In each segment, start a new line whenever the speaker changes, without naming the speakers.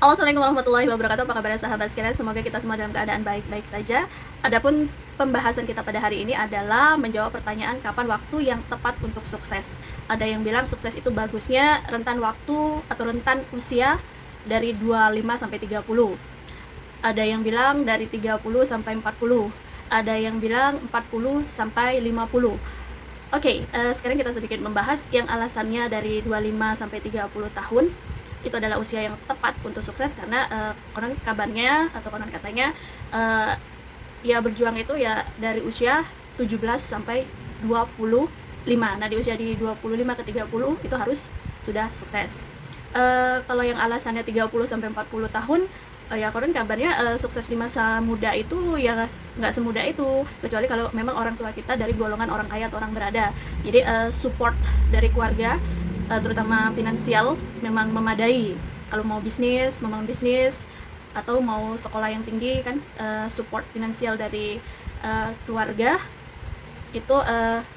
Halo, assalamualaikum warahmatullahi wabarakatuh. Apa kabar sahabat sekalian? Semoga kita semua dalam keadaan baik-baik saja. Adapun pembahasan kita pada hari ini adalah menjawab pertanyaan kapan waktu yang tepat untuk sukses. Ada yang bilang sukses itu bagusnya rentan waktu atau rentan usia dari 25 sampai 30. Ada yang bilang dari 30 sampai 40. Ada yang bilang 40 sampai 50. Oke, sekarang kita sedikit membahas yang alasannya dari 25 sampai 30 tahun. Itu adalah usia yang tepat untuk sukses karena konon kabarnya atau konon katanya ya berjuang itu ya dari usia 17 sampai 25. Nah, di usia di 25 ke 30 itu harus sudah sukses. Kalau yang alasannya 30 sampai 40 tahun, ya konon kabarnya sukses di masa muda itu ya nggak semudah itu, kecuali kalau memang orang tua kita dari golongan orang kaya atau orang berada. Jadi support dari keluarga, terutama finansial, memang memadai. Kalau mau bisnis, memang bisnis, atau mau sekolah yang tinggi kan, support finansial dari keluarga itu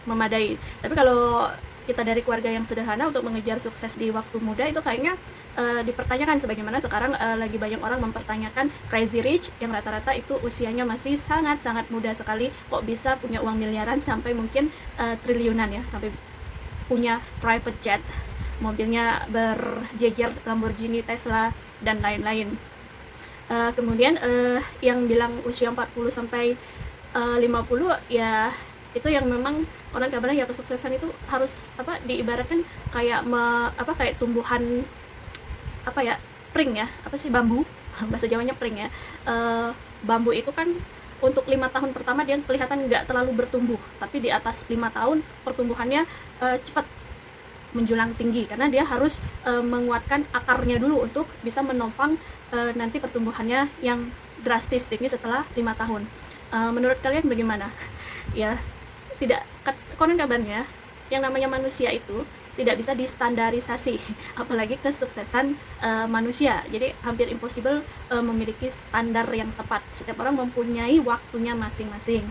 memadai. Tapi kalau kita dari keluarga yang sederhana untuk mengejar sukses di waktu muda itu kayaknya dipertanyakan, sebagaimana sekarang lagi banyak orang mempertanyakan Crazy Rich yang rata-rata itu usianya masih sangat-sangat muda sekali, kok bisa punya uang miliaran sampai mungkin triliunan ya, sampai punya private jet, mobilnya berjejer Lamborghini, Tesla, dan lain-lain. Kemudian yang bilang usia 40 sampai 50 ya itu yang memang orang kabarnya ya kesuksesan itu harus diibaratkan kayak kayak tumbuhan pring ya, bambu bahasa Jawanya pring ya. Bambu itu kan untuk 5 tahun pertama dia kelihatan nggak terlalu bertumbuh, tapi di atas 5 tahun pertumbuhannya cepat menjulang tinggi karena dia harus menguatkan akarnya dulu untuk bisa menopang nanti pertumbuhannya yang drastis tinggi setelah 5 tahun. Menurut kalian bagaimana? Ya, tidak, konon kabarnya yang namanya manusia itu tidak bisa distandarisasi, apalagi kesuksesan manusia. Jadi hampir impossible memiliki standar yang tepat. Setiap orang mempunyai waktunya masing-masing.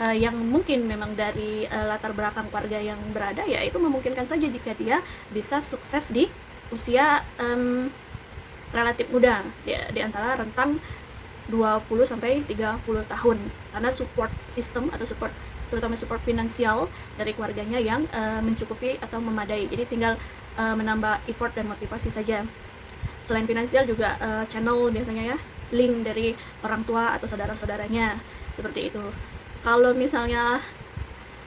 Yang mungkin memang dari latar belakang keluarga yang berada, ya itu memungkinkan saja jika dia bisa sukses di usia relatif muda, di antara rentang 20 sampai 30 tahun, karena support system atau support, terutama support finansial dari keluarganya yang mencukupi atau memadai. Jadi tinggal menambah effort dan motivasi saja. Selain finansial juga channel biasanya ya, link dari orang tua atau saudara-saudaranya, seperti itu. Kalau misalnya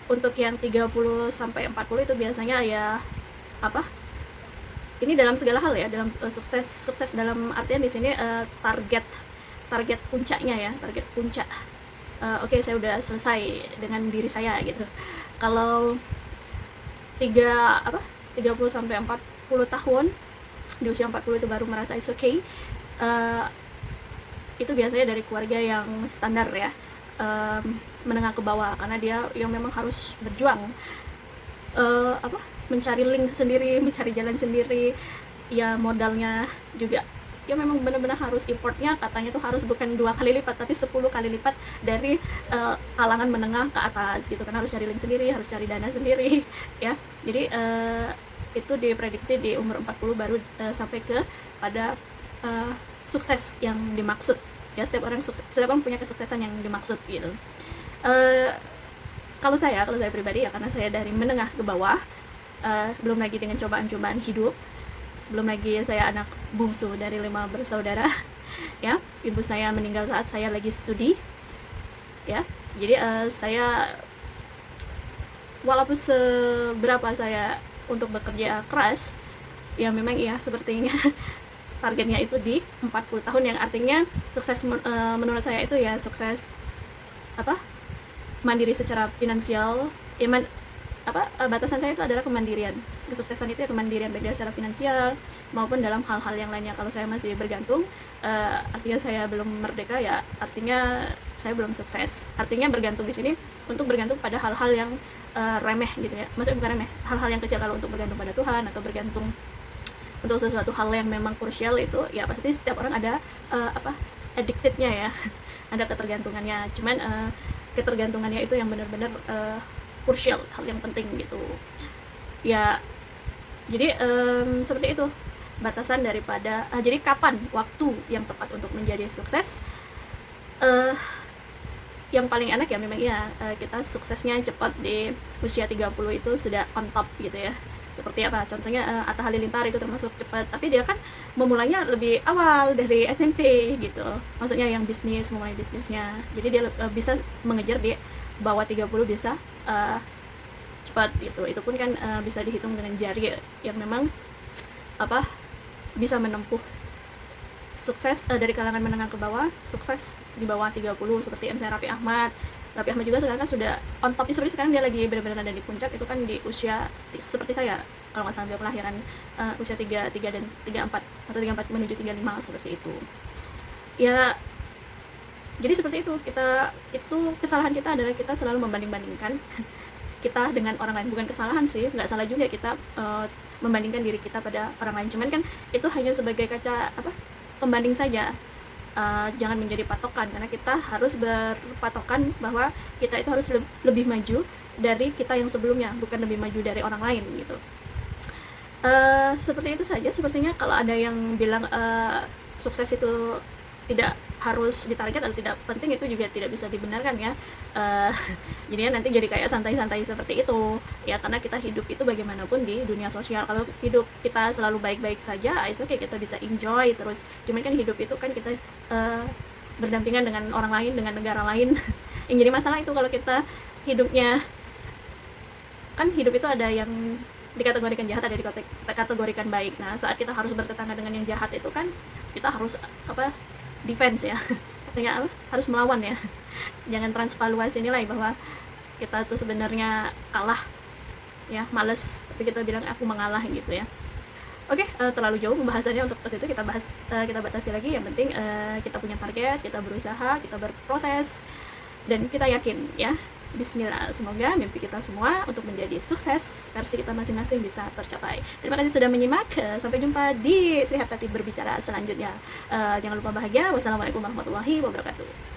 untuk yang 30 sampai 40 itu biasanya ya ini dalam segala hal ya, dalam sukses dalam artian di sini target puncaknya ya, target puncak. Oke, saya udah selesai dengan diri saya gitu. Kalau 30 sampai 40 tahun, di usia 40 itu baru merasa is okay. Itu biasanya dari keluarga yang standar ya, menengah ke bawah, karena dia yang memang harus berjuang mencari link sendiri, mencari jalan sendiri, ya modalnya juga ya memang benar-benar harus effortnya, katanya tuh harus bukan 2 kali lipat tapi 10 kali lipat dari kalangan menengah ke atas gitu kan, harus cari link sendiri, harus cari dana sendiri ya. Jadi itu diprediksi di umur 40 baru sampai ke pada sukses yang dimaksud ya. Setiap orang punya kesuksesan yang dimaksud gitu. Kalau saya pribadi ya, karena saya dari menengah ke bawah, belum lagi dengan cobaan-cobaan hidup, belum lagi saya anak bungsu dari 5 bersaudara ya. Ibu saya meninggal saat saya lagi studi ya. Jadi saya walaupun seberapa saya untuk bekerja keras ya, memang ya sepertinya targetnya itu di 40 tahun, yang artinya sukses menurut saya itu ya sukses mandiri secara finansial ya. Batasan saya itu adalah kemandirian. Kesuksesan itu ya kemandirian, baik secara finansial maupun dalam hal-hal yang lainnya. Kalau saya masih bergantung, artinya saya belum merdeka ya, artinya saya belum sukses. Artinya bergantung di sini untuk bergantung pada hal-hal yang remeh gitu ya. Maksudnya bukan remeh, hal-hal yang kecil. Kalau untuk bergantung pada Tuhan atau bergantung untuk sesuatu hal yang memang krusial, itu ya pasti setiap orang ada addicted-nya ya. Ada ketergantungannya. Cuman ketergantungannya itu yang benar-benar krusial, hal yang penting gitu ya. Jadi seperti itu. batasan daripada jadi kapan waktu yang tepat untuk menjadi sukses. eh yang paling enak ya memang ya kita suksesnya cepat di usia 30 itu sudah on top gitu ya. Seperti apa contohnya Atta Halilintar itu termasuk cepat, tapi dia kan memulainya lebih awal dari SMP gitu, maksudnya yang bisnis, memulai bisnisnya, jadi dia bisa mengejar di bawah 30 bisa cepat gitu. Itu pun kan bisa dihitung dengan jari yang memang apa bisa menempuh sukses dari kalangan menengah ke bawah, sukses di bawah 30 seperti misalnya Raffi Ahmad. Raffi Ahmad juga sekarang kan sudah on top, seperti sekarang dia lagi benar-benar ada di puncak, itu kan di usia seperti saya kalau nggak salah dia kelahiran usia 33 dan 34 atau 34 menuju 35 seperti itu. Ya jadi seperti itu, itu kesalahan kita adalah kita selalu membanding-bandingkan kita dengan orang lain. Bukan kesalahan sih, nggak salah juga kita membandingkan diri kita pada orang lain, cuman kan itu hanya sebagai kaca pembanding saja. Jangan menjadi patokan, karena kita harus berpatokan bahwa kita itu harus lebih maju dari kita yang sebelumnya, bukan lebih maju dari orang lain gitu. Seperti itu saja sepertinya. Kalau ada yang bilang sukses itu tidak harus ditarget atau tidak penting, itu juga tidak bisa dibenarkan ya. Jadinya nanti jadi kayak santai-santai seperti itu ya, karena kita hidup itu bagaimanapun di dunia sosial. Kalau hidup kita selalu baik-baik saja, it's okay, kita bisa enjoy terus. Cuman kan hidup itu kan kita berdampingan dengan orang lain, dengan negara lain. Yang jadi masalah itu kalau kita hidupnya, kan hidup itu ada yang dikategorikan jahat, ada dikategorikan baik. Nah saat kita harus bertetangga dengan yang jahat itu kan kita harus defense ya, artinya harus melawan ya. Jangan transvaluasi nilai bahwa kita tuh sebenarnya kalah ya, males, tapi kita bilang aku mengalah gitu ya. Oke, terlalu jauh pembahasannya untuk ke situ, kita batasi lagi. Yang penting kita punya target, kita berusaha, kita berproses, dan kita yakin ya, bismillah, semoga mimpi kita semua untuk menjadi sukses versi kita masing-masing bisa tercapai. Terima kasih sudah menyimak, sampai jumpa di Sehat Hati Berbicara selanjutnya. Jangan lupa bahagia. Wassalamualaikum warahmatullahi wabarakatuh.